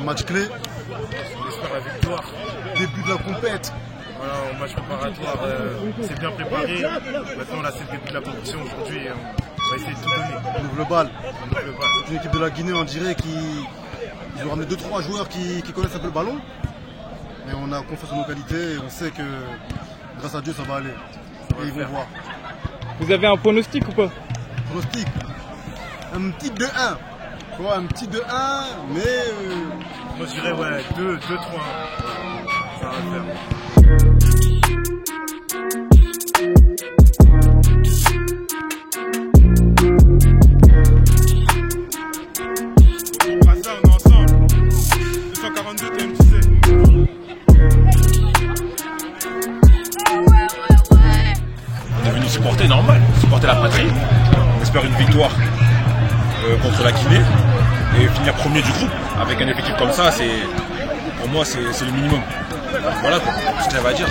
Match clé. On espère la victoire. Début de la compète. Voilà, au match préparatoire, c'est bien préparé. Maintenant, là, c'est le début de la compétition aujourd'hui. On va essayer de tout donner. On ouvre le bal. On ouvre le bal. Une équipe de la Guinée, on dirait qu'ils ont ramené 2-3 joueurs qui connaissent un peu le ballon. Mais on a confiance en nos qualités et on sait que grâce à Dieu, ça va aller. Et ils vont voir. Vous avez un pronostic ou pas? Pronostic. Un petit 2-1. Tu vois, un petit 2-1, mais... Moi, je dirais, ouais, 2-3. Ça va le faire. Supporter normal, supporter la patrie. On espère une victoire contre la Guinée et finir premier du groupe. Avec un effectif comme ça, pour moi c'est le minimum. Voilà quoi, ce que ça va dire.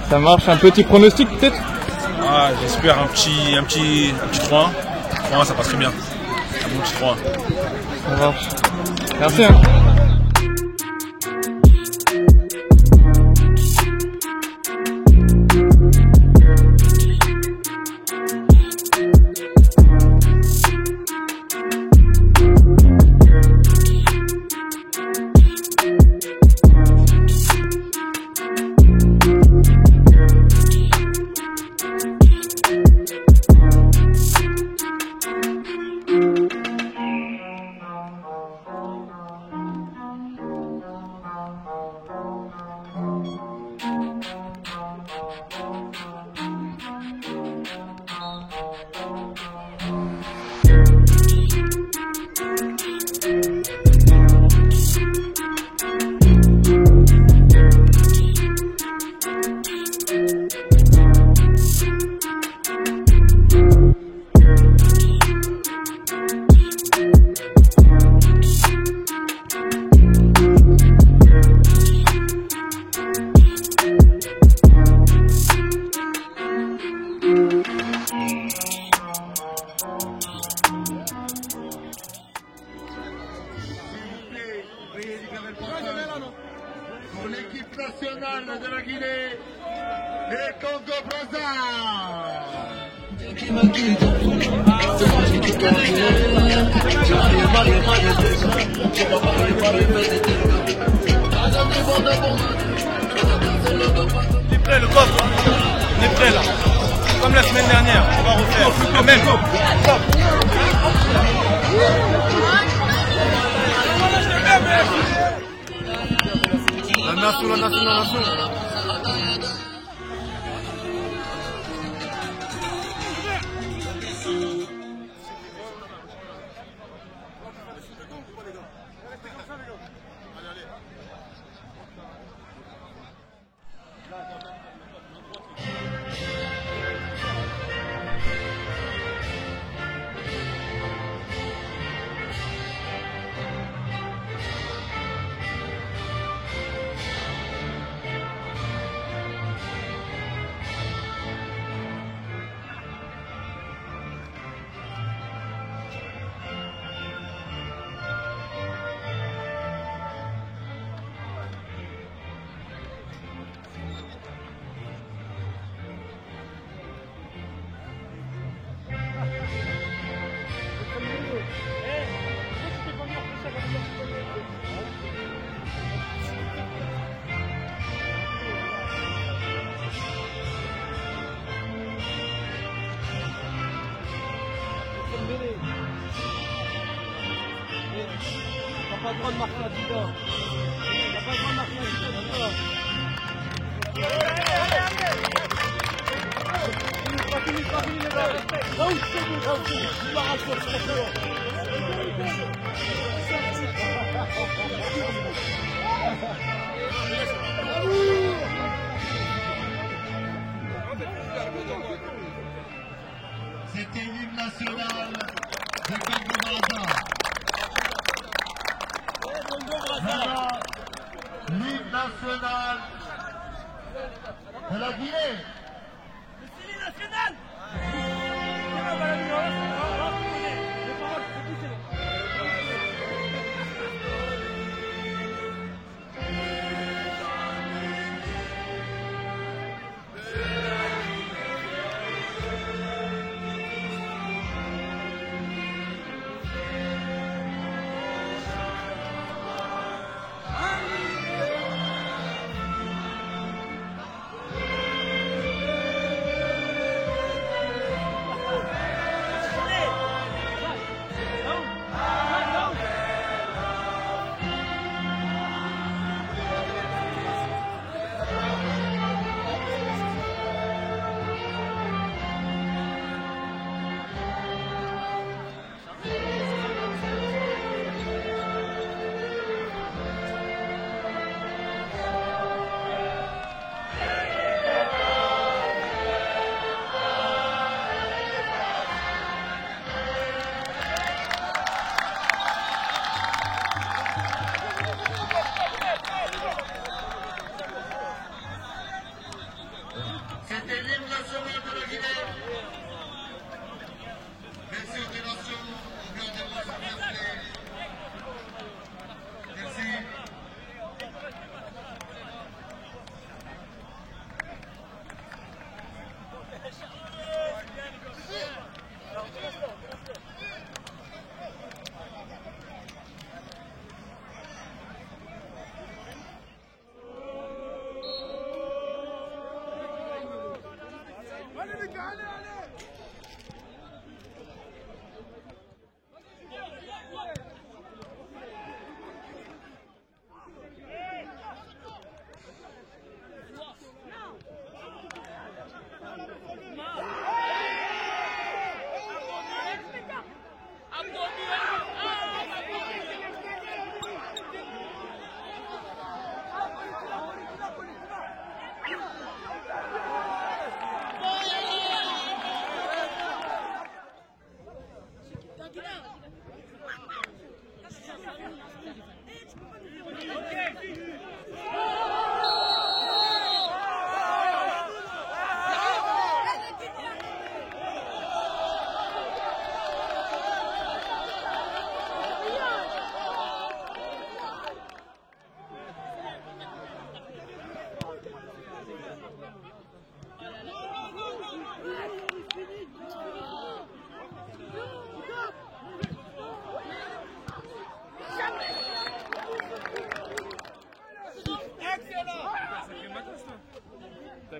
Ça marche, un petit pronostic peut-être? Ah, j'espère un petit 3-1. 3-1 ça passerait bien. Un bon petit 3-1. Ça marche. Merci hein. Pour l'équipe nationale de la Guinée et Congo-Brazza. On est prêt, le coffre. On est prêt là. Comme la semaine dernière, on va refaire. La même. La nation. T'as pas le droit de marquer la victoire. T'as pas le droit de marquer la victoire. Fini les gars. Là où c'est bon, là où c'est bon. Tu l'arraches sur le spectateur. C'était l'hymne national de Congo-Brazza. Voilà l'hymne national de la Guinée.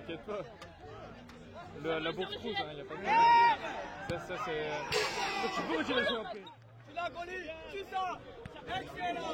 t'inquiète pas. La bourse rouge, il n'y a pas de problème. Ça c'est... Tu peux retirer ça après. Tu l'as collé, tu ça. Excellent.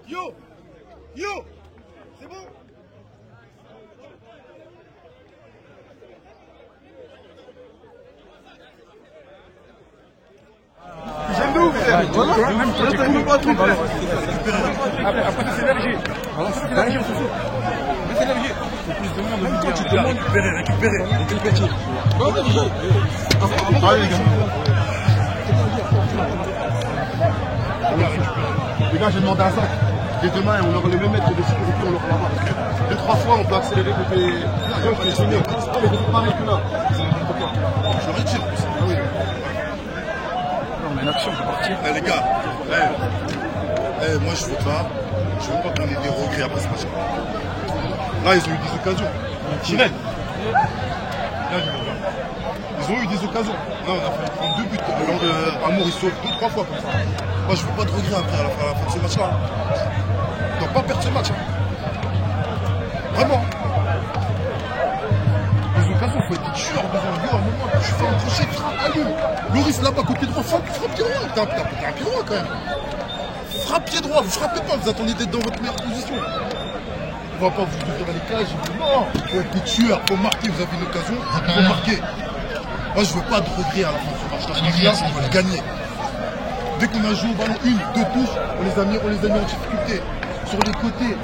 Yo! Yo! C'est bon? J'aime de ouf, frère! Même quand tu coules pas trop, après c'est l'énergie. C'est l'énergie, on se fout. C'est l'énergie. C'est plus de monde. Même quand tu demandes récupérer. Quel petit? Allez, les gars. Les gars, j'ai demandé un sac. Dès demain, on aura les mêmes mètres de sécurité, on l'aura là-bas. 2-3 fois, on peut accélérer côté gens qui sont mieux. Ah, mais c'est pareil que là. C'est n'importe quoi. Je le retire. Ah oui. On a une action, on peut partir. Eh, les gars, moi je veux pas qu'on ait des regrets après ce match. Là, ils ont eu des occasions. Chilène. Ils ont eu des occasions. Là, on a fait prendre 2 buts. Amour, il sauve 2-3 fois comme ça. Moi, je veux pas de regrets après à la fin de ce match-là. On ne doit pas perdre ce match. Vraiment. Les occasions, il faut être tueur devant le but à un moment. Je fais un crochet, frappe à lui. Loris là-bas, côté droit, frappe pied droit. T'as un pied droit quand même. Frappe pied droit, vous frappez pas, vous attendez d'être dans votre meilleure position. On va pas vous ouvrir les cages. Non, il faut être des tueurs, il faut marquer, vous avez une occasion, il faut marquer. Moi, je veux pas de regrets à la fin de ce match-là. On va le gagner. Dès qu'on a joué au ballon 1-2 touches, on les a mis en difficulté. Sur les côtés,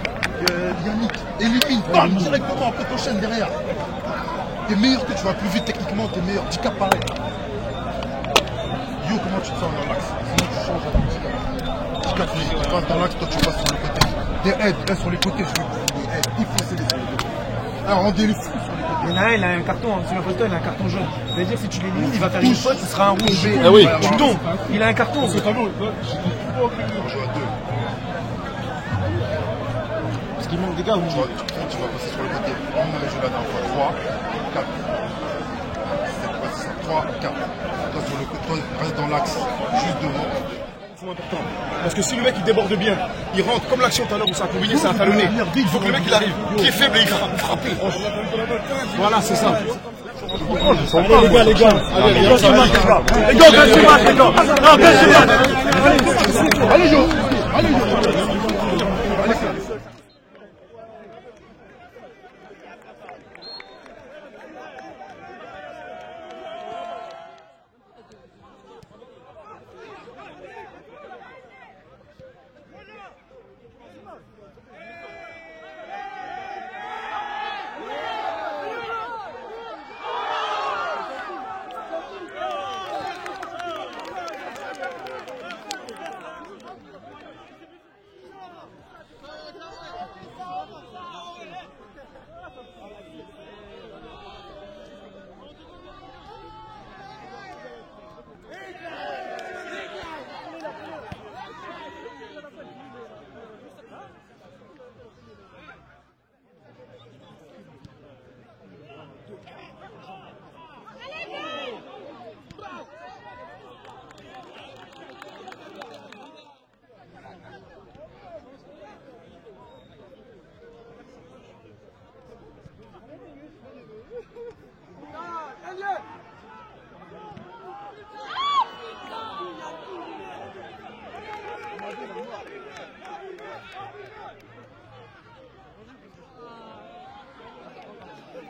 Yannick élimine, bam, directement, après t'enchaînes derrière. T'es meilleur que tu vas plus vite techniquement, t'es meilleur. 10 cap pareil. Yo, comment tu te sens dans l'axe? Sinon tu changes à 10 cap. Tu passes dans l'axe, toi tu passes sur les côtés. Des aides, reste sur les côtés, je veux des aides. Il faut céder sur les côtés. Alors rendez les fous sur les côtés. Il y en a un, il a un carton, Sylvain Foster, il a un carton jaune. Ça veut dire que si tu l'élimines, il va faire une faute, ce sera un rouge. Ah oui, tu tombes. Il a un carton, c'est pas bon. On joue à 2. Parce qu'il manque des gars. Tu vas passer sur les côtés. On a joué la dernière fois. 3, 4. Cette fois, c'est ça. 3, 4. Toi, sur le côté, toi, reste dans l'axe, juste devant. C'est important. Parce que si le mec il déborde bien, il rentre comme l'action tout à l'heure où ça a combiné, c'est un talonné. Il faut que le mec il arrive, qui est faible et il frappe. Voilà, c'est ça. Les gars. Allez, les gars, c'est le match, les gars. Les gars, c'est le match, les gars. Non, c'est le match. Allez, Jo. Allez, Jo.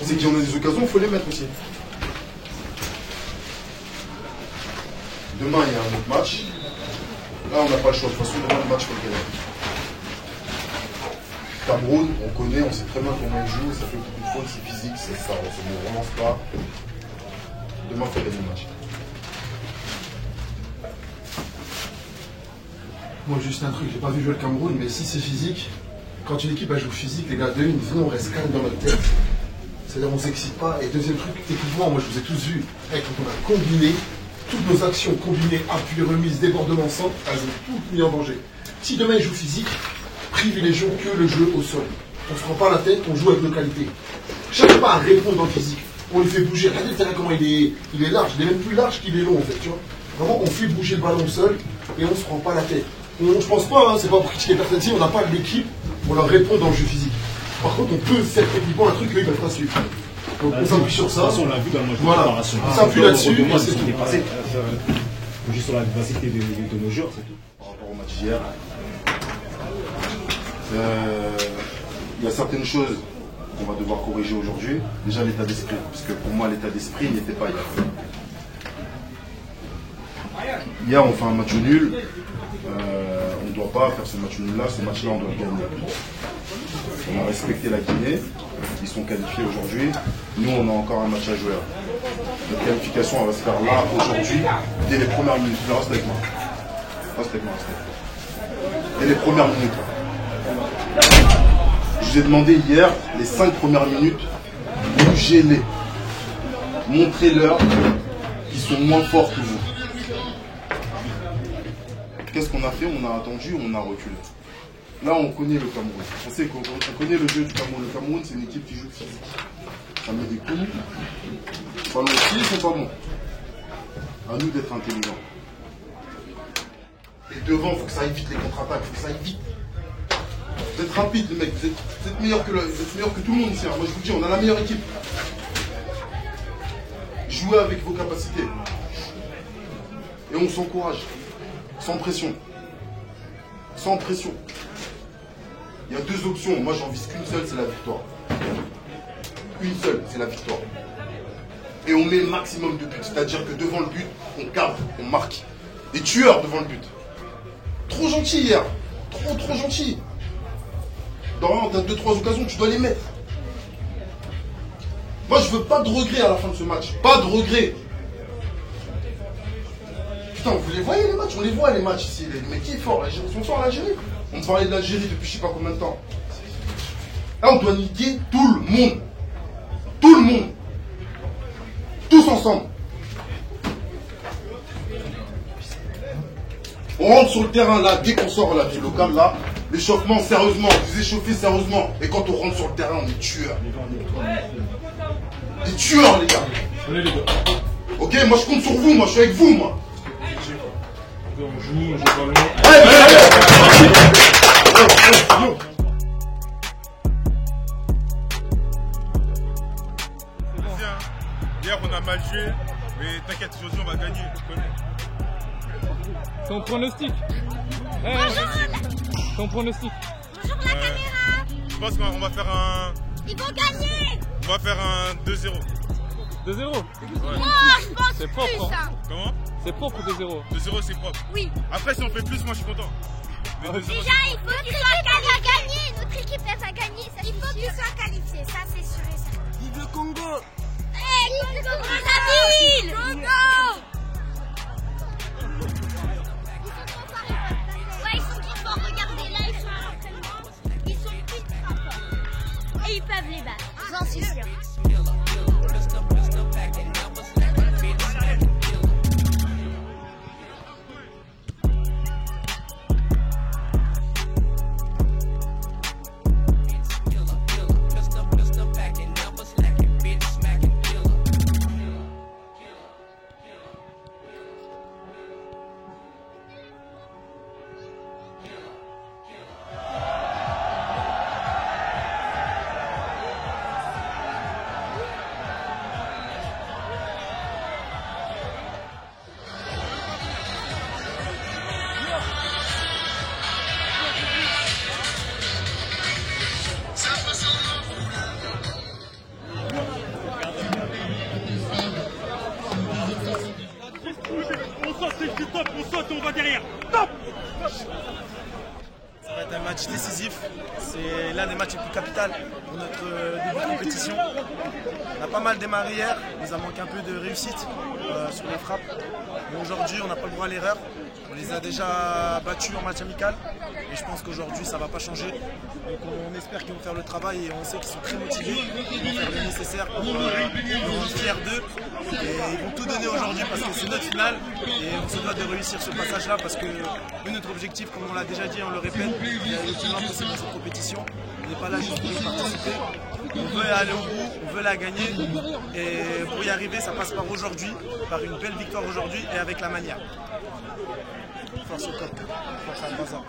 On sait qu'il y en a des occasions, il faut les mettre aussi. Demain, il y a un autre match. Là, on n'a pas le choix. De toute façon, demain, le match, il faut le gagner. Cameroun, on connaît, on sait très bien comment ils jouent. Ça fait beaucoup de fautes, c'est physique, c'est ça. On ne relance pas. Demain, il faut gagner le match. Moi, juste un truc, j'ai pas vu jouer le Cameroun, mais si c'est physique, quand une équipe joue physique, les gars, nous, on reste calme dans notre tête. C'est-à-dire, on s'excite pas. Et deuxième truc, techniquement, moi, je vous ai tous vus. Quand on a combiné, toutes nos actions combinées, appui, remise, débordement, centre, elles ont toutes mis en danger. Si demain ils jouent physique, privilégions que le jeu au sol. On ne se prend pas la tête, on joue avec nos qualités. Cherchez pas à répondre en physique. On les fait bouger. Regardez le terrain comment il est large. Il est même plus large qu'il est long en fait, tu vois. Vraiment, on fait bouger le ballon au sol et on ne se prend pas la tête. Je pense pas, hein, c'est pas pour critiquer personne ici, on n'a pas l'équipe pour leur répondre dans le jeu physique. Par contre, on peut faire techniquement un truc qu'ils ne peuvent pas suivre. Donc on s'appuie sur ça. On l'a vu dans le match de voilà. préparation. On s'appuie là-dessus. C'est tout. Juste sur la vivacité de nos joueurs, c'est tout. Par rapport au match d'hier, il y a certaines choses qu'on va devoir corriger aujourd'hui. Déjà l'état d'esprit, parce que pour moi l'état d'esprit n'était pas hier. Hier on fait un match nul. On ne doit pas faire ce match nul-là. Ce match-là on doit le gagner. On a respecté la Guinée. Ils sont qualifiés aujourd'hui. Nous, on a encore un match à jouer. Notre qualification, elle va se faire là, aujourd'hui, dès les premières minutes. Reste avec moi. Reste avec moi. Dès les premières minutes. Je vous ai demandé hier, les 5 premières minutes, bougez-les. Montrez-leur qu'ils sont moins forts que vous. Qu'est-ce qu'on a fait? On a attendu, on a reculé. Là, on connaît le Cameroun. On sait qu'on connaît le jeu du Cameroun. Le Cameroun, c'est une équipe qui joue physique. Ça met des coups. Enfin, aussi, ils sont pas bons. À nous d'être intelligents. Et devant, il faut que ça aille vite, les contre-attaques. Il faut que ça aille vite. Vous êtes rapides, les mecs. Vous êtes meilleurs que tout le monde ici. Moi, je vous dis, on a la meilleure équipe. Jouez avec vos capacités. Et on s'encourage. Sans pression. Sans pression. Il y a 2 options. Moi, j'en vise qu'une seule, c'est la victoire. Une seule, c'est la victoire. Et on met le maximum de buts. C'est-à-dire que devant le but, on cadre, on marque. Des tueurs devant le but. Trop gentil hier. Trop gentil. Normalement, tu as 2-3 occasions, tu dois les mettre. Moi, je veux pas de regrets à la fin de ce match. Pas de regrets. Putain, vous les voyez les matchs? On les voit les matchs ici. Les mecs qui est fort. Ils sont forts à l'Algérie. On parlait de l'Algérie depuis je sais pas combien de temps. Là, on doit niquer tout le monde. Tout le monde. Tous ensemble. On rentre sur le terrain là, dès qu'on sort la vie locale là, l'échauffement sérieusement, vous échauffez sérieusement. Et quand on rentre sur le terrain, on est tueurs. Des tueurs les gars. Ok, moi je compte sur vous, moi je suis avec vous moi. On joue pas loin. Hier on a mal joué, mais t'inquiète, aujourd'hui on va gagner. Ton pronostic. Ton pronostic. Bonjour la caméra. Je pense qu'on va faire un... Ils vont gagner. On va faire un 2-0. 2-0. Ouais. Moi, je pense C'est plus propre, ça. Comment? C'est propre 2-0. 2-0 c'est propre. Oui. Après si on fait plus, moi je suis content. Mais 2-0, Déjà, il faut qu'ils soient qualifiés. Notre équipe, elle va gagner. Il faut qu'ils soient qualifiés. Ça, c'est sûr et certain. Vive le Congo! Vive le Brazzaville! Congo! Ouais, ils sont trop forts. Regardez, là, ils sont à l'entraînement. Ils sont ultra forts. Et ils peuvent les battre. J'en suis sûre. on saute, on va derrière. Top. Ça va être un match décisif. C'est l'un des matchs les plus capitaux pour notre début de compétition. On a pas mal démarré hier, il nous a manqué un peu de réussite sur les frappes. Mais aujourd'hui, on n'a pas le droit à l'erreur. On les a déjà battus en match amical. Et je pense qu'aujourd'hui, ça ne va pas changer. Donc on espère qu'ils vont faire le travail et on sait qu'ils sont très motivés. Ils vont faire le nécessaire pour nous rendre fiers d'eux. Et ils vont tout donner aujourd'hui parce que c'est notre finale. Et on se doit de réussir ce passage-là parce que notre objectif, comme on l'a déjà dit, on le répète, il y a le plus loin possible dans cette compétition. On n'est pas là juste pour y participer. On veut aller au bout, on veut la gagner. Et pour y arriver, ça passe par aujourd'hui, par une belle victoire aujourd'hui et avec la manière. Force au top, force à Al-Bazar.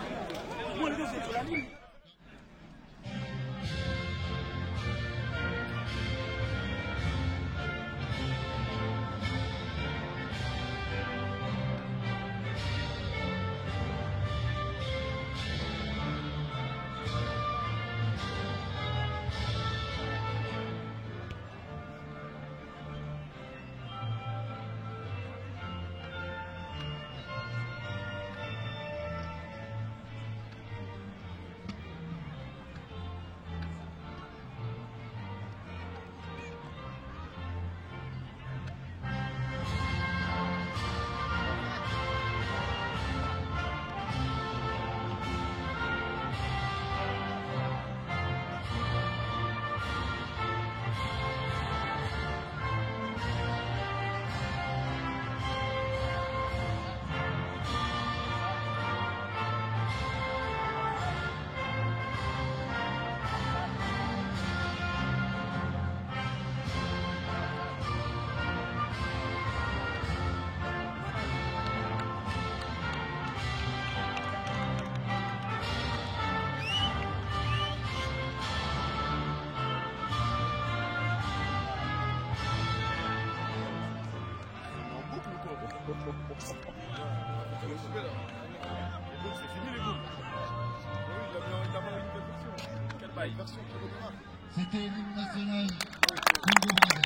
C'était l'hymne national Congo-Brazzaville.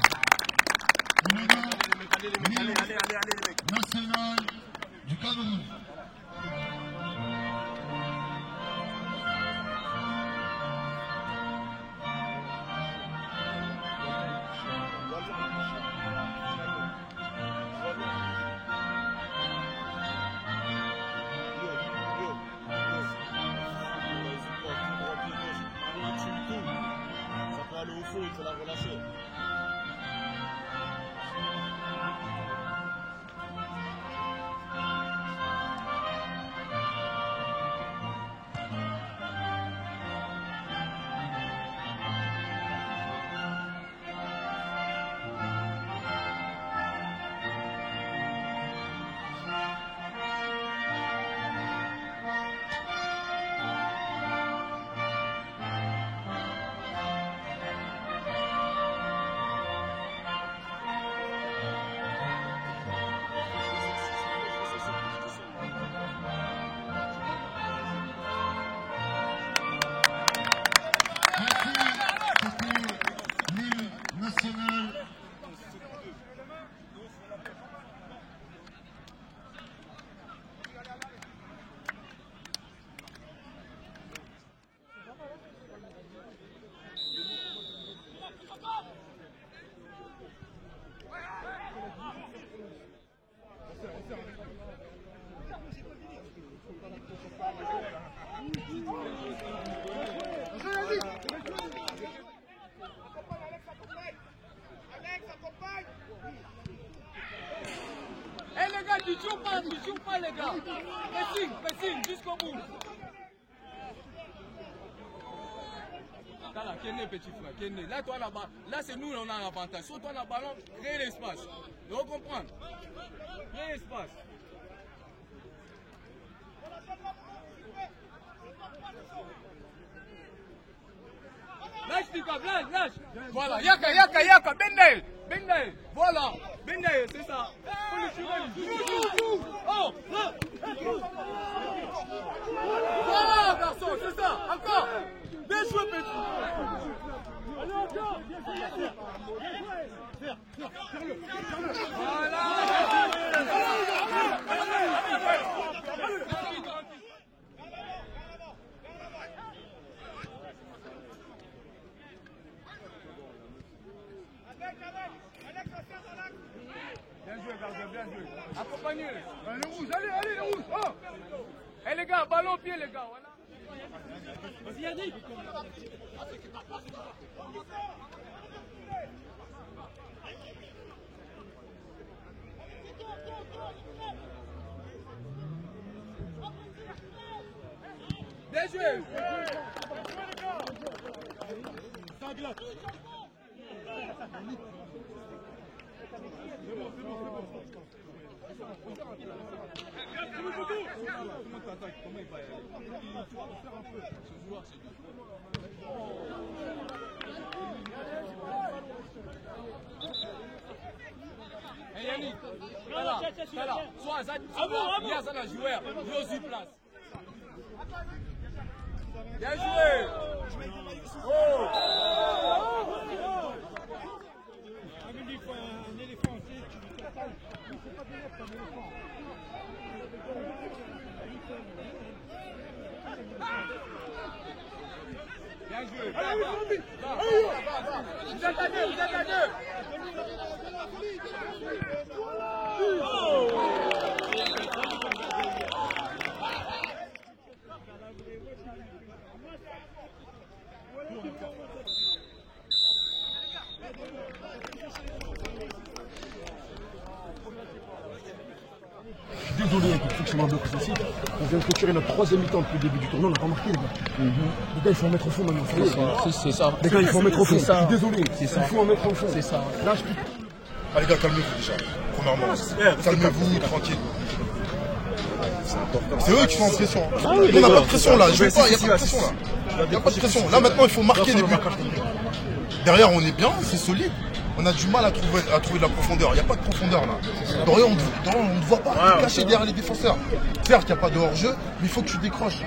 L'hymne national du Cameroun. Il faut la relâcher. Tu joues pas les gars. Pressing, jusqu'au bout. Là, Kené, petit frère, Kené. Là, toi, là-bas, là, c'est nous, on a un avantage. Sur toi, le ballon, crée l'espace. Tu dois comprendre. Crée l'espace. Lâche, Tika, lâche. Voilà, Yaka, Bendel. Voilà, Bendel, c'est ça. Oh, voilà, garçon, c'est ça. Encore. Bien joué, petit. Allez, encore. Voilà. Bien joué, gardien, bien joué. Accompagnez. Les rouges, allez, les rouges. Oh. Eh les gars, ballon au pied, les gars, voilà. Vas-y, Yannick. Bien joué. Hey Yannick, là, sois à la joueur, joue sur place. Bien joué. Oh. Bien joué. Vous êtes à deux, vous êtes à deux. Désolé, il faut que je m'en bloque ici. On vient de clôturer notre troisième mi-temps depuis le début du tournoi, on n'a pas marqué les gars. Les gars, il faut en mettre au fond maintenant. C'est ça. Les gars, il faut en mettre au fond. Je suis désolé. C'est ça. Il faut en mettre au fond. C'est ça. Là, je peux. Ah les gars, calmez-vous déjà. Premièrement, calmez-vous, tranquille. C'est eux qui sont en pression. On n'a pas de pression là. Je vais pas. Il n'y a pas de pression là. Il n'y a pas de pression. Là maintenant, il faut marquer les buts. Derrière, on est bien, c'est solide. On a du mal à trouver de la profondeur. Il n'y a pas de profondeur là. Dorian, on ne voit pas caché derrière les défenseurs. Certes, il n'y a pas de hors-jeu, mais il faut que tu décroches.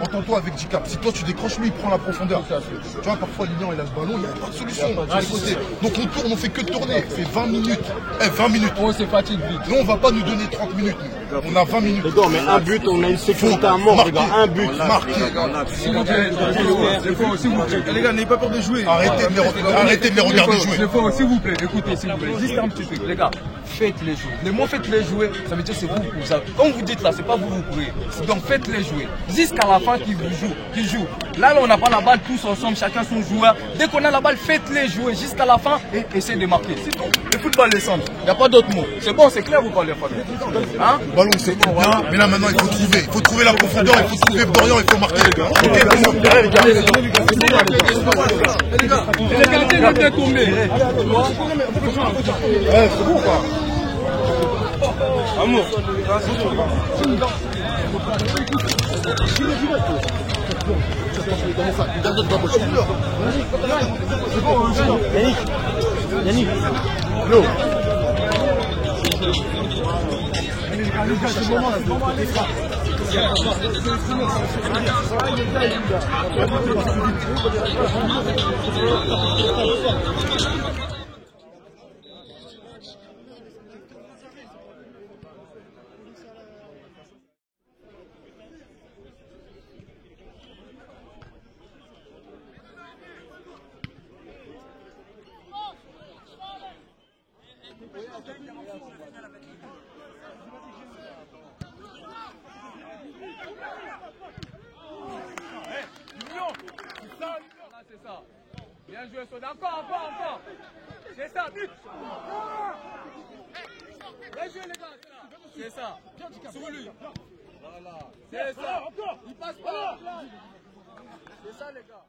Entends-toi avec Dicap. Si toi tu décroches, lui il prend la profondeur. Tu vois, parfois Lilian il a ce ballon, il n'y a pas de solution. Donc on tourne, on fait que tourner. C'est 20 minutes. 20 minutes. On se fatigue vite. Nous, on ne va pas nous donner 30 minutes. On a 20 minutes. Les gars, mais un but, on a une sécurité à mort, les gars. Un but. Marqué. Les gars, n'ayez pas peur de jouer. Arrêtez de les regarder jouer. S'il vous plaît, écoutez, s'il vous plaît, juste un petit truc, les gars, faites-les jouer. Le mot faites-les jouer, ça veut dire c'est vous. Comme vous dites là, c'est pas vous courez. Donc faites-les jouer. Jusqu'à la fin qu'ils jouent. Là, on n'a pas la balle tous ensemble, chacun son joueur. Dès qu'on a la balle, faites-les jouer jusqu'à la fin et essayez de marquer. C'est tout. Le football est simple. Il n'y a pas d'autre mot. C'est bon, c'est clair ou pas les familles? Hein? Ballon, c'est bien. Mais là maintenant, il faut trouver la profondeur, il faut trouver Dorian, il faut marquer. Les gardiens étaient tombés. Ouais, c'est bon quoi. Amour. Yannick. Non. C'est ça. Bien joué, Soda. Encore. C'est ça, but. Bien joué, les gars. C'est ça. Sur lui. Voilà. C'est ça. Il passe pas. C'est ça, les gars.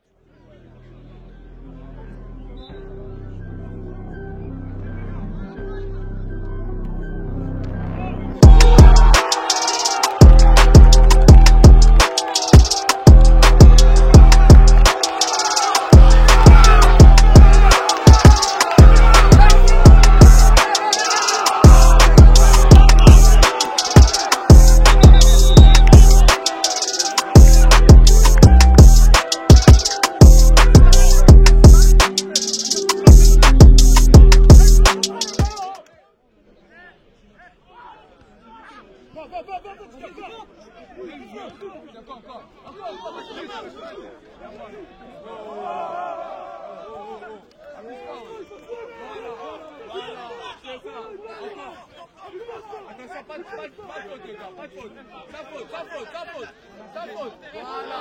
Voilà,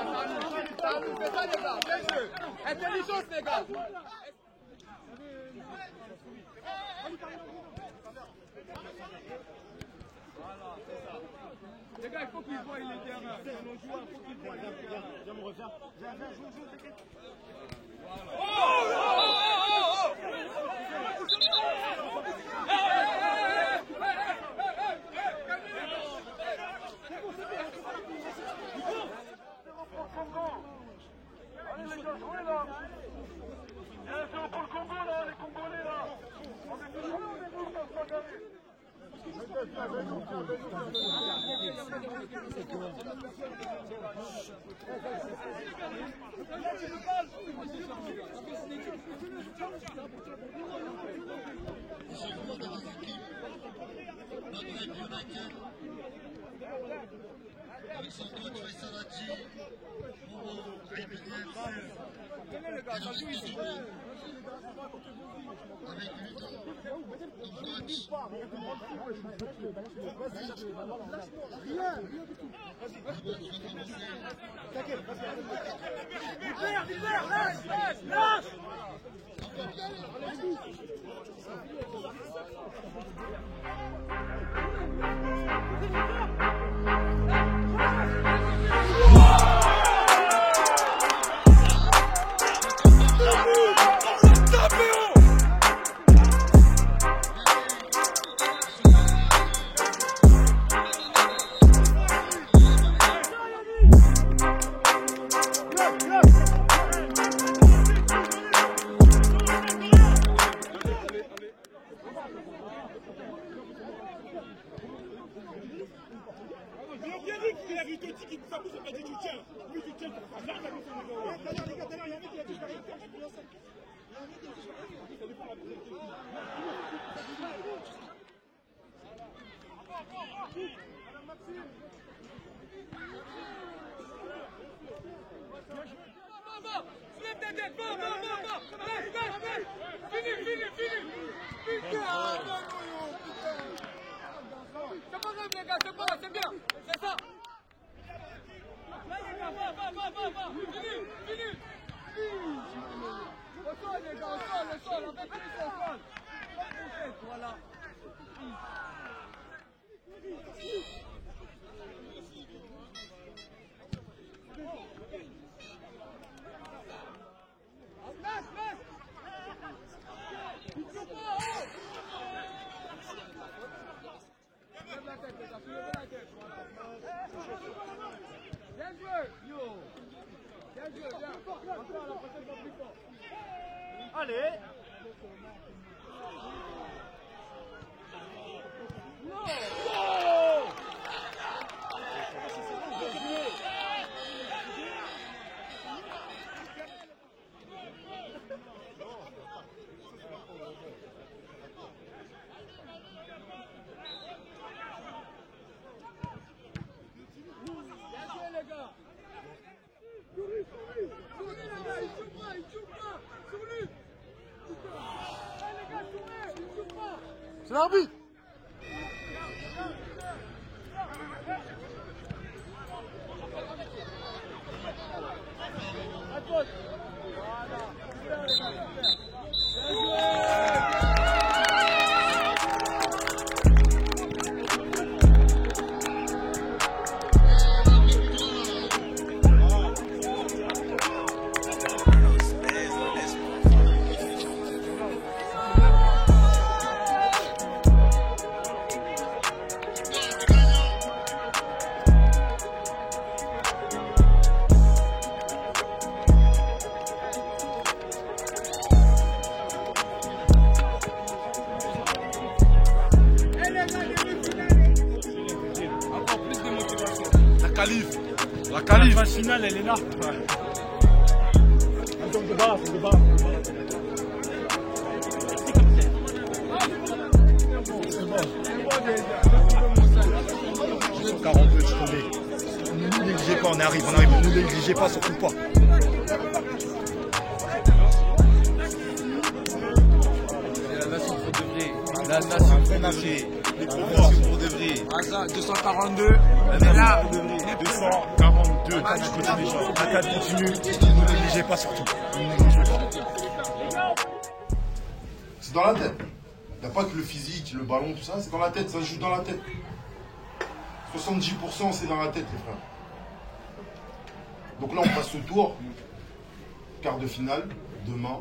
ça nous fait ça les gars, bien joué. Intelligence les gars. Voilà, c'est ça. Les gars, il faut qu'ils voient le terrain. C'est nos joueurs, il faut qu'ils voient. Viens me refaire. Viens, joue, t'inquiète. Voilà. Oh. Allez les gars, jouez là. Bien sûr pour le Congo là, les Congolais là. On est toujours là, on est tous dans ce carré. Avec son coach Faisal Hadji, avec Ludo, Allez. C'est l'arbitre. La qualif finale, elle est là. Attends, de bas, de bas. C'est bon. 42, je connais. Ne nous négligez pas, on arrive. Ne nous négligez pas, surtout pas. C'est la nation, faut de vrai. La nation, c'est Les trop forts pour De Vries. 242. Mais là, 242 du côté des gens. La 4 continue, ne négligez pas surtout. C'est dans la tête. Il n'y a pas que le physique, le ballon, tout ça, c'est dans la tête, ça se joue dans la tête. 70% c'est dans la tête, les frères. Donc là, on passe ce tour. Quart de finale, demain.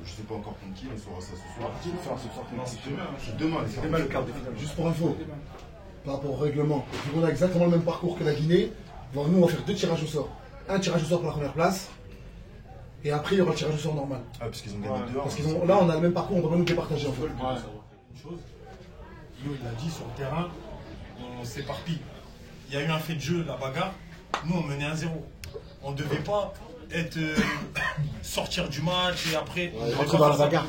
Je ne sais pas encore contre qui, on saura ça ce soir. C'est demain, les frères. Demain, le quart de finale. Juste pour info, par rapport au règlement, on a exactement le même parcours que la Guinée. Nous, on va faire 2 tirages au sort. Un tirage au sort pour la première place. Et après, il y aura le tirage au sort normal. Ah, parce qu'ils ont gagné 2-1. Parce qu'ils ont, là, on a le même parcours, on doit pas nous départager en fait. Une chose, Guillaume il a dit sur le terrain, on s'éparpille. Il y a eu un fait de jeu, la bagarre. Nous, on menait 1-0. On ne devait pas être sortir du match et après rentrer dans la bagarre.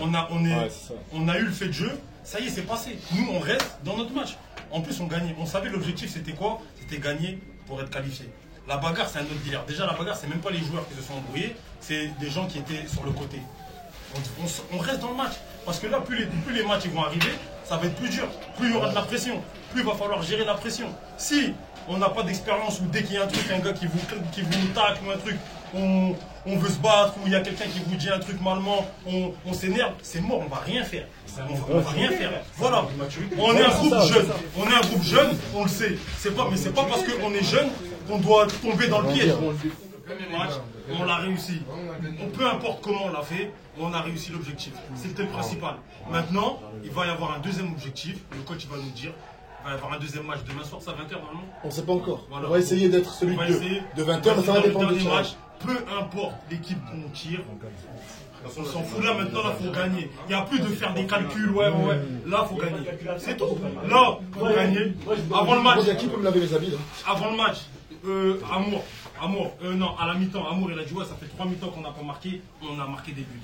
On a eu le fait de jeu. Ça y est, c'est passé. Nous, on reste dans notre match. En plus, on gagnait. On savait l'objectif, c'était quoi? C'était gagner pour être qualifié. La bagarre, c'est un autre délire. Déjà, la bagarre, c'est même pas les joueurs qui se sont embrouillés, c'est des gens qui étaient sur le côté. On reste dans le match. Parce que là, plus les matchs ils vont arriver, ça va être plus dur. Plus il y aura de la pression, plus il va falloir gérer la pression. Si on n'a pas d'expérience ou dès qu'il y a un truc, un gars qui vous tacle ou un truc, on veut se battre ou il y a quelqu'un qui vous dit un truc malement, on s'énerve, c'est mort, on va rien faire. On va rien faire. Voilà. On est un groupe jeune. On est un groupe jeune, on le sait. Mais c'est pas parce qu'on est jeune qu'on doit tomber dans le piège. Le premier match, on l'a réussi. Peu importe comment on l'a fait, on a réussi l'objectif. C'était le principal. Maintenant, il va y avoir un deuxième objectif. Le coach va nous dire. Il va y avoir un deuxième match demain soir, c'est à 20h normalement. On ne sait pas encore. Voilà. On va essayer d'être celui de 20h, mais ça va dépendre du match. Peu importe l'équipe qu'on tire, on s'en fout. Là maintenant, là, faut gagner. Il n'y a plus de faire des calculs, ouais. Là, faut gagner. C'est tout. Là, faut gagner. Avant le match. Qui peut me laver les habits là? Avant le match, Amour, non, à la mi-temps, Amour, il a dit ouais, ça fait 3 mi-temps qu'on n'a pas marqué, on a marqué des buts.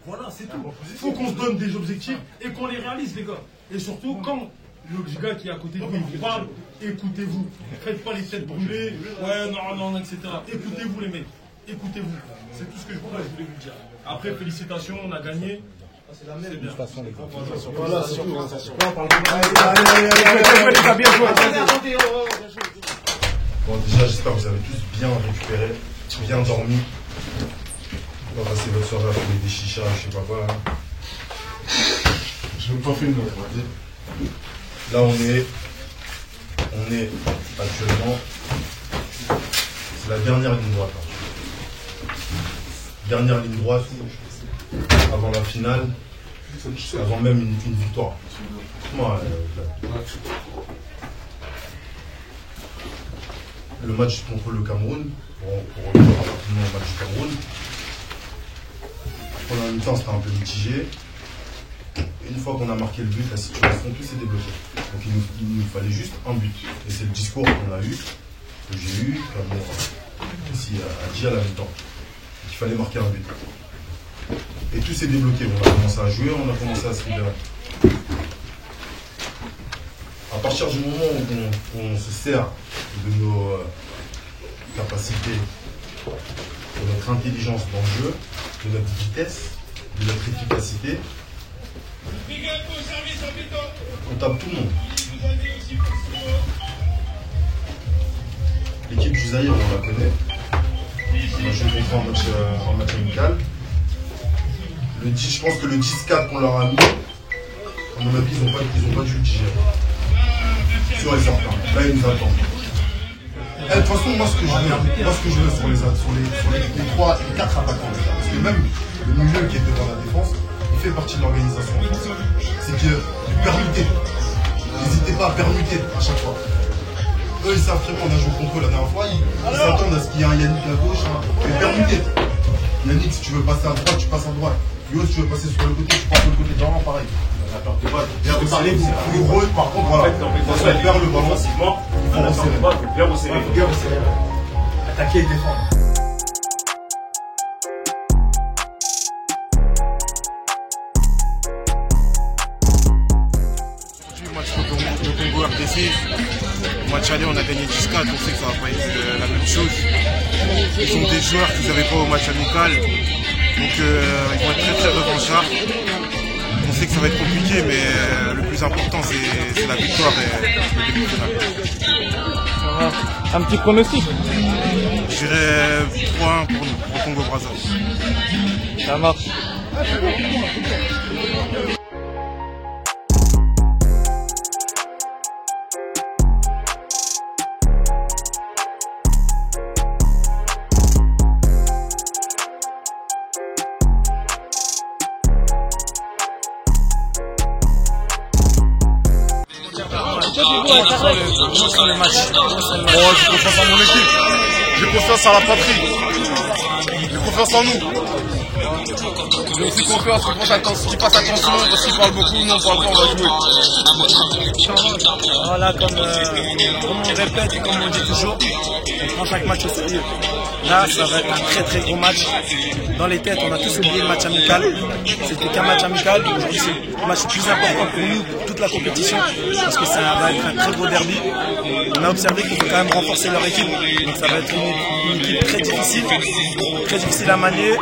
Voilà, c'est tout. Il faut qu'on se donne des objectifs et qu'on les réalise, les gars. Et surtout, quand le gars qui est à côté de vous, il vous parle, écoutez-vous. Faites pas les têtes brûlées, ouais, non, etc. Écoutez-vous, les mecs. Écoutez-vous. C'est tout ce que je voulais vous dire. Après, félicitations, on a gagné. C'est bien. Voilà, c'est tout. Là, on parle Bon, déjà, j'espère que vous avez tous bien récupéré, bien dormi. On va passer votre soirée à fumer des chichas, je sais pas quoi. Là. Je n'ai pas fait une autre. Là, on est actuellement. C'est la dernière ligne droite. Dernière ligne droite avant la finale, avant même une victoire. Le match contre le Cameroun, pour revenir rapidement au match du Cameroun. Pendant une temps, c'était un peu mitigé. Une fois qu'on a marqué le but, la situation, tout s'est débloqué. Donc il nous fallait juste un but. Et c'est le discours qu'on a eu, que j'ai eu, comme aussi a dit à la mi-temps. Il fallait marquer un but. Et tout s'est débloqué. On a commencé à jouer, on a commencé à se libérer. À partir du moment où on se sert de nos capacités, de notre intelligence dans le jeu, de notre vitesse, de notre efficacité, on tape tout le monde. L'équipe du Zaïre, on la connaît. On a joué contre en match amical. Je pense que le 10-4 qu'on leur a mis, à mon avis, ils n'ont pas dû le digérer. Sûr et certain. Là, ils nous attendent. De toute façon, moi, ce que je veux sur les 3 et 4 attaquants, parce que même le milieu qui est devant la défense, il fait partie de l'organisation. C'est que permuter. N'hésitez pas à permuter à chaque fois. Eux, ils savent très bien, on a joué contre eux la dernière fois, ils s'attendent à ce qu'il y ait un Yannick à gauche, mais permuter. Yannick, si tu veux passer à droite, tu passes à droite. Yo, si tu veux passer sur le côté, tu passes sur le côté. Vraiment pareil. Bien vous parler, vous gros, par contre, voilà. Quand on perd le ballon, il faut resserrer. Bien resserrer. Attaquer et défendre. Aujourd'hui, match de Congo RDC. Au match aller, on a gagné 10-4. On sait que ça va pas être la même chose. Ils ont des joueurs qu'ils n'avaient pas au match amical. Donc ils vont être très revanchards. On sait que ça va être compliqué, mais le plus important, c'est la victoire et le début de finale. Un petit pronostic? Je dirais 3-1 pour nous, pour Congo-Brazza. Ça marche. Comment sont les matchs? Bon, j'ai confiance en mon équipe. J'ai confiance en la patrie. J'ai confiance en nous. J'ai aussi confiance qu'ils fassent attention parce qu'ils parlent beaucoup, nous on parle pas, on va jouer. Voilà, comme on répète et comme on dit toujours, on prend chaque match au sérieux. Là, ça va être un très très gros match. Dans les têtes, on a tous oublié le match amical. C'était qu'un match amical. Aujourd'hui, c'est le match le plus important pour nous, pour toute la compétition, parce que ça va être un très gros derby. On a observé qu'il faut quand même renforcer leur équipe. Donc ça va être une équipe très difficile à manier.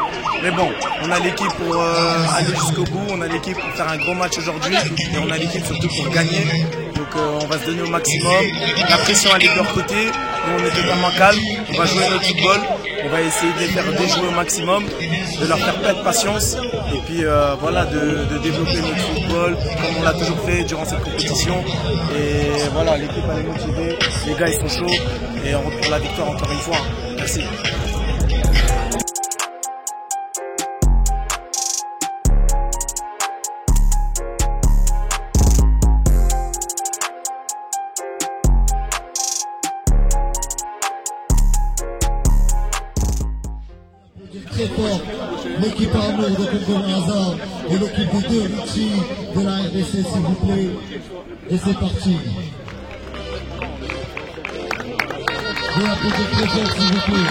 Mais bon, on a l'équipe pour aller jusqu'au bout, on a l'équipe pour faire un gros match aujourd'hui et on a l'équipe surtout pour gagner. Donc on va se donner au maximum. La pression elle est de leur côté, nous on est totalement calme, on va jouer notre football, on va essayer de les faire déjouer au maximum, de leur faire perdre patience et puis voilà, de développer notre football comme on l'a toujours fait durant cette compétition. Et voilà, l'équipe elle est motivée, les gars ils sont chauds et on retrouve la victoire encore une fois. Merci. Très fort, l'équipe Amour de Congo-Brazza et l'équipe des deux Richie de la RDC, s'il vous plaît. Et c'est parti. Et applaudissez très fort, s'il vous plaît.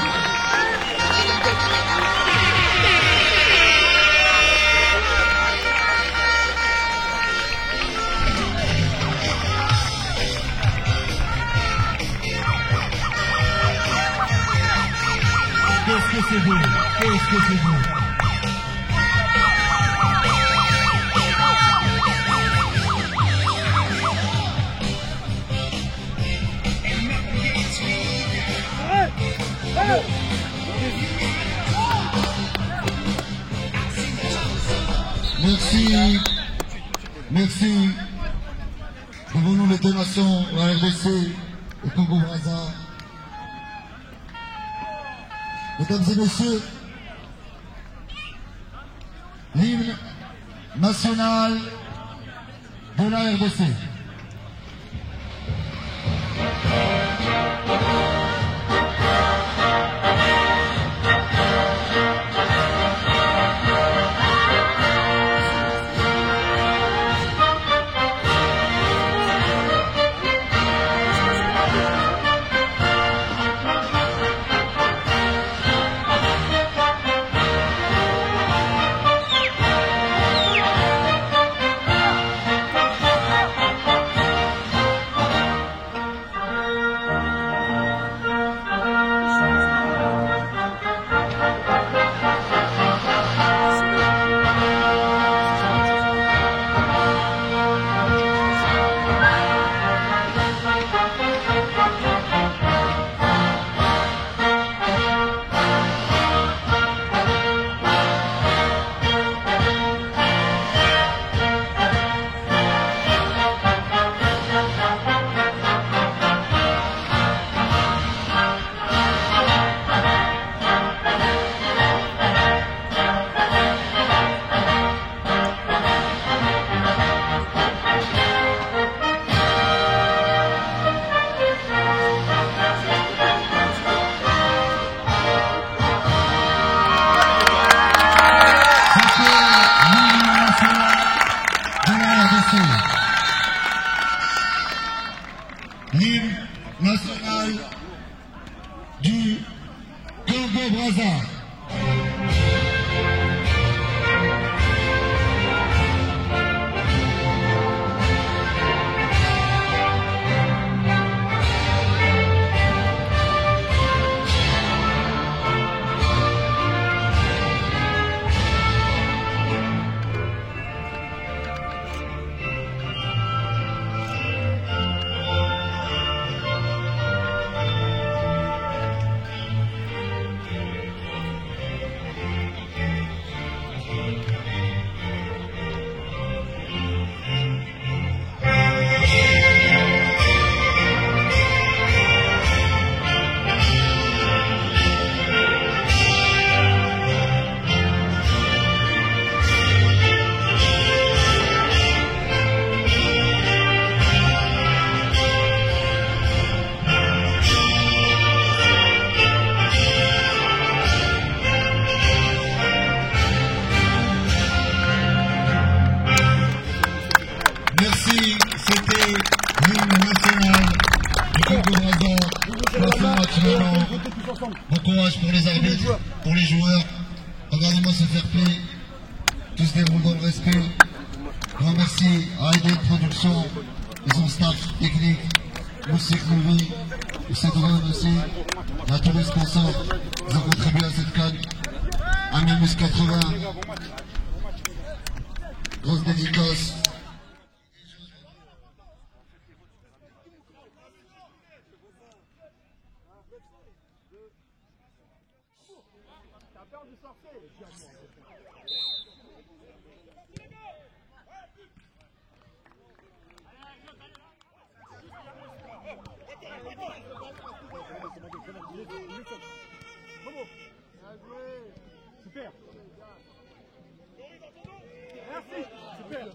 Qu'est-ce que c'est beau? Qu'est-ce que c'est beau? Merci. Merci. Devant nous les deux nations, la RDC et Congo-Brazza. Mesdames et messieurs, l'hymne national de la RDC. courage pour les arbitres, pour les joueurs. Regardez-moi ce fair play. Tout se déroule dans le respect. Grand merci à Aiden Production et son staff technique, Moussik Louvi, Cédron aussi, à tous les sponsors qui ont contribué à cette canne. À Minus 80. Grosse dédicace. Super. Merci. Super.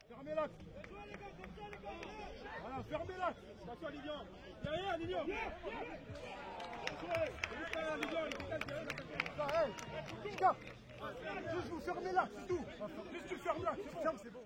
Fermez l'axe. Voilà, fermez l'axe. Attention à Lilian. Derrière Lilian. Juste vous fermez l'axe, c'est tout. Juste tu fermes l'axe, c'est bon.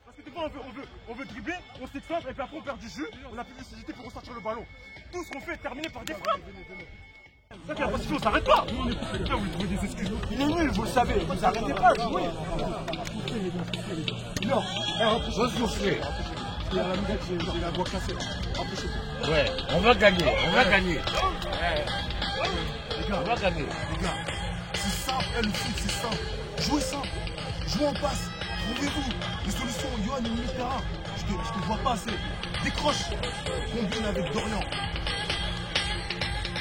Parce que des fois on veut dribbler, on s'excentre et puis après on perd du jeu, on a plus de lucidité pour ressortir le ballon. Tout ce qu'on fait est terminé par des frappes. C'est ça qui a pas suffi, on s'arrête pas. Putain, vous trouvez des excuses. Il est nul, vous le savez, vous arrêtez pas de jouer. Non, Ressourcez. j'ai la voix cassée. Ouais, on va gagner, on va gagner. Les gars, On va gagner. les gars, c'est simple, le foot c'est simple. Jouez simple, jouez en passe, trouvez-vous des solutions. Yohan est au milieu de terrain, je te vois pas assez. Décroche, combine avec Dorian.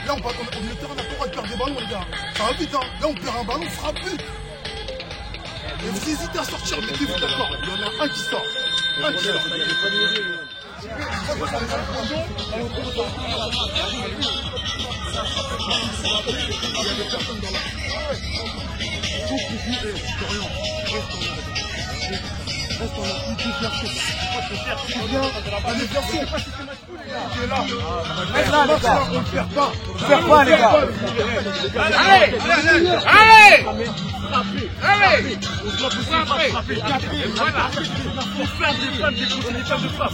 Là, au milieu de terrain, on n'a pas le droit de perdre des ballons, les gars. Ça va vite, hein. Là, on perd un ballon, on frappe but. Et vous hésitez à sortir, mettez-vous d'accord. Il y en a un qui sort. Un qui sort. Reste en appliqué, allez, bien sûr. Tu es là. Reste là, les gars. On ne perd pas. Perd pas, les gars. Allez, allez, allez. On doit frapper, taper. Voilà. Pour faire des femmes, des femmes de frappe.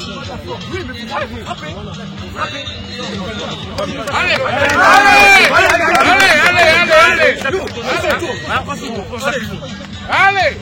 Oui, mais vous frappez. Frappez. Allez, allez. Allez.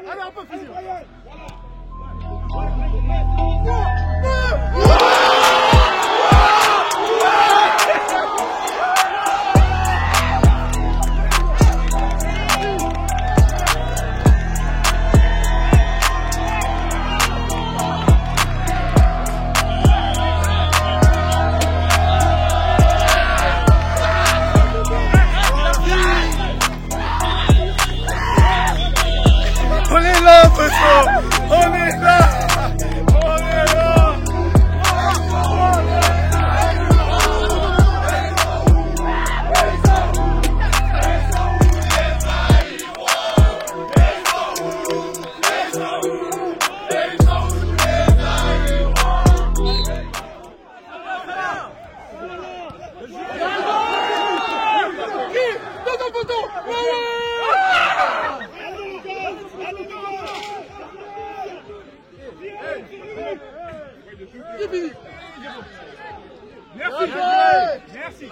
Allez, un peu plus. On est là, Poisson. On est là. On est là. Merci.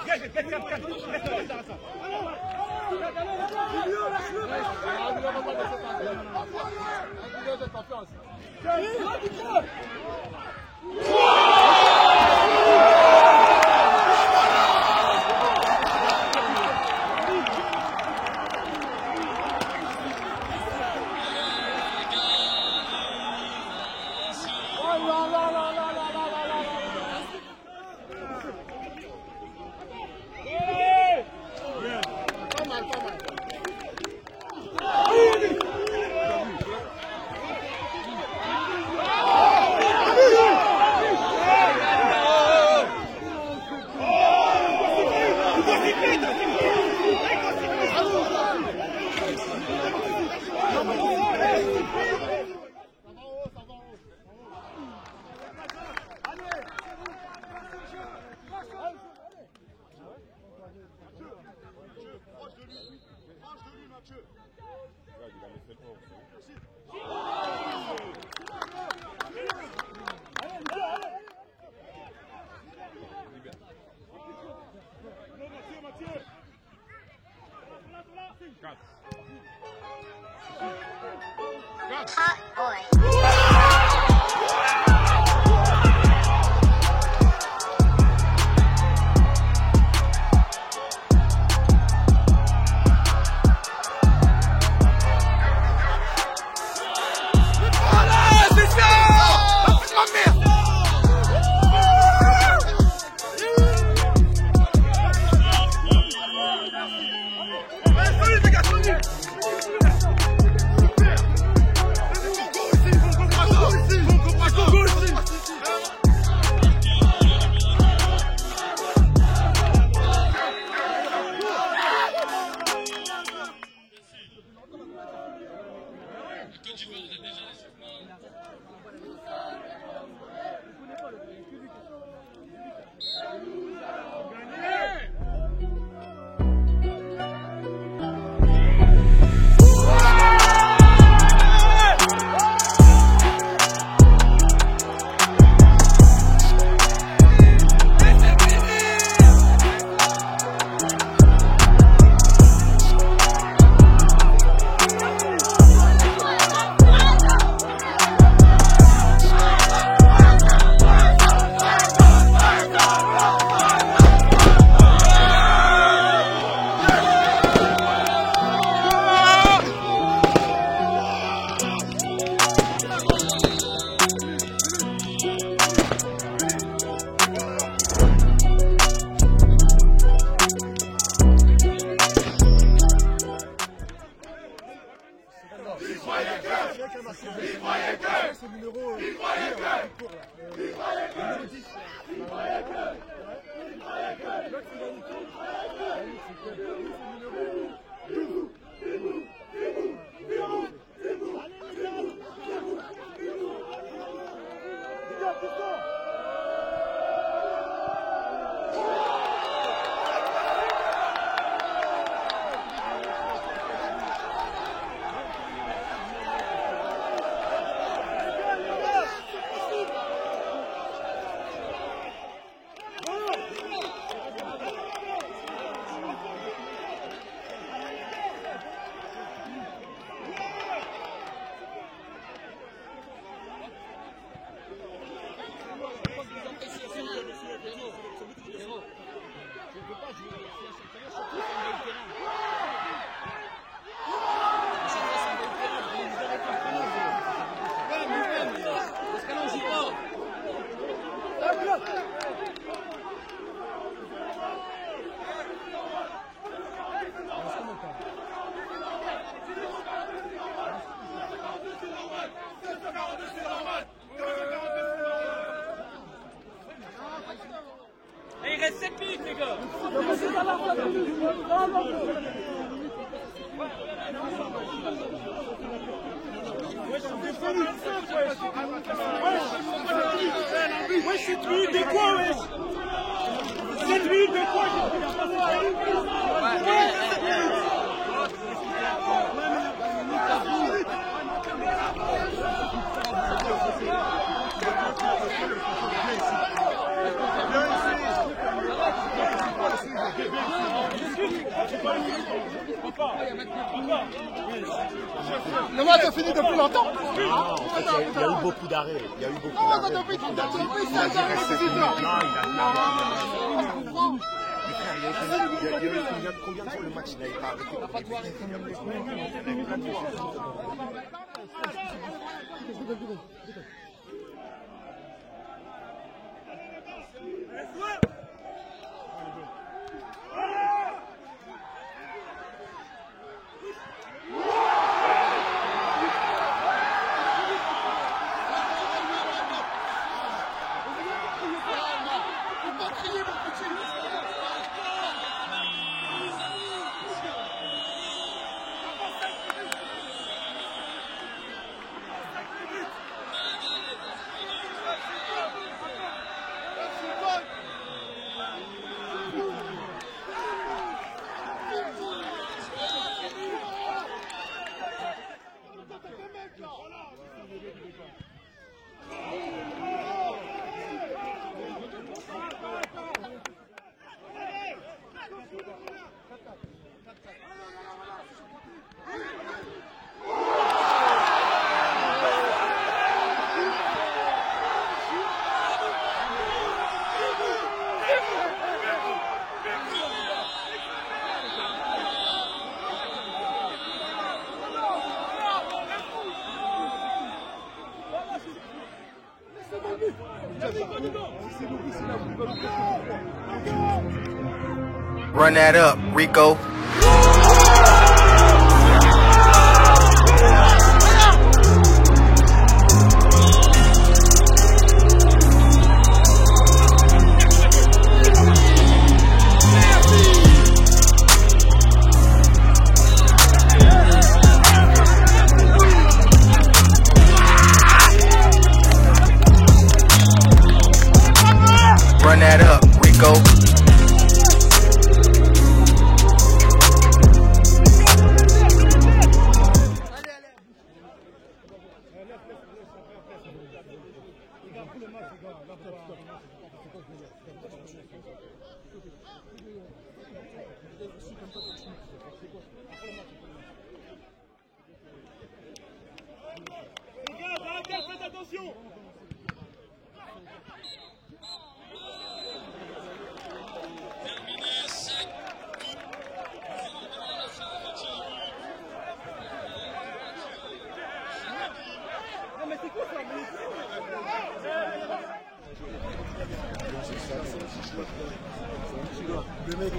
Merci. Et il reste 7 minutes, les gars. Ouais, 7 minutes de quoi, wesh? 7 minutes de quoi? Le match a fini depuis longtemps. Il y a eu beaucoup d'arrêts. Il y a eu beaucoup d'arrêts. Il a dit reste 7 minutes. Non, il y a eu combien de fois le match il n'avait pas arrêté? Run that up, Rico. Run that up, Rico. Faites attention.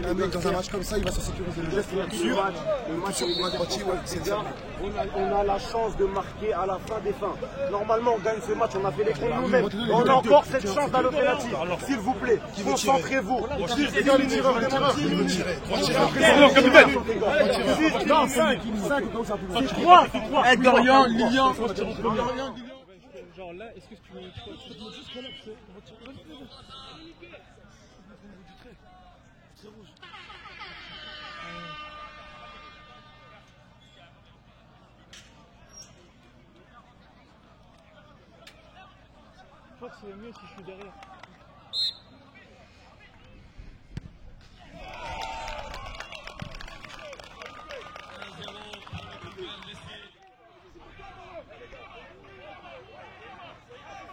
Un mec dans un match comme ça, il va se sécuriser le geste. On a la chance de marquer à la fin des fins. Normalement, on gagne ce match, on a fait les comptes nous-mêmes. On a encore cette chance d'aller au pénalty. S'il vous plaît, concentrez-vous. Non, 5, c'est 3. Dorian, Lilian. Genre là, est-ce que tu veux juste relaxer? C'est rouge. Je crois que c'est mieux si je suis derrière.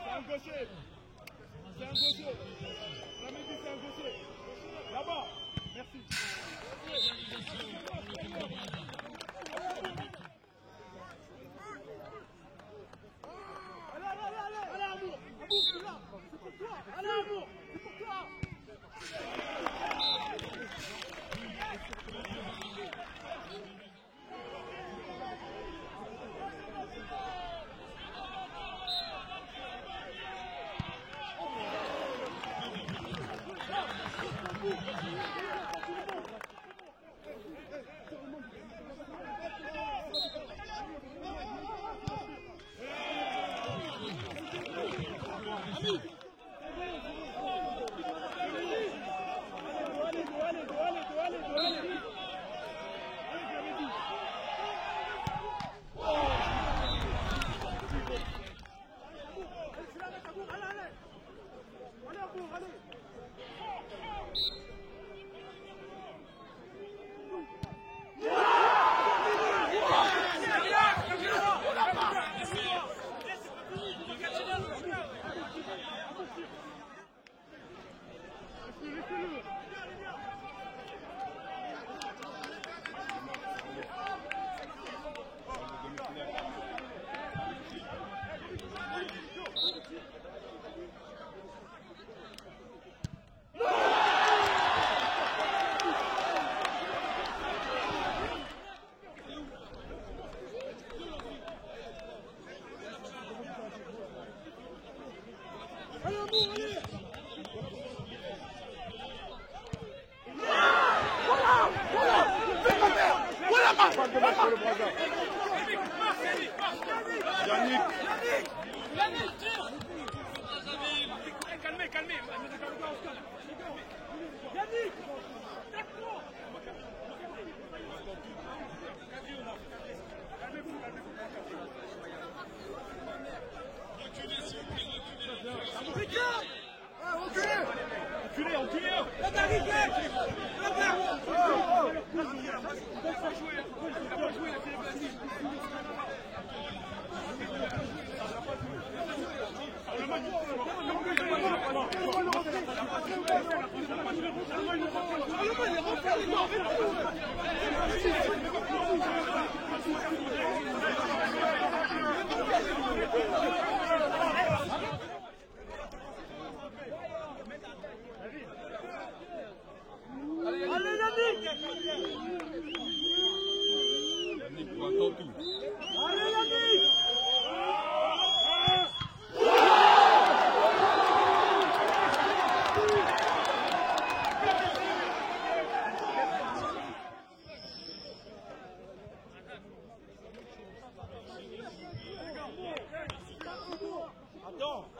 C'est un gaucher. C'est un gaucher. La midi, c'est un gaucher. Là-bas. Merci. Allez, Amour. Amour, c'est là. C'est pour toi. Allez, Amour. C'est pour toi.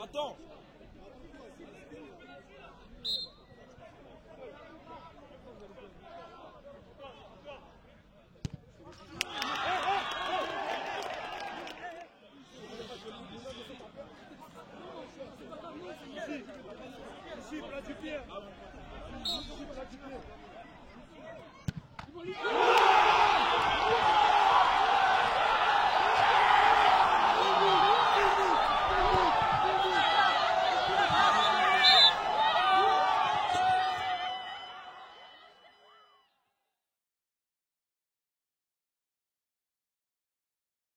Attends. Ici, plat du pied. Ici, plat du pied.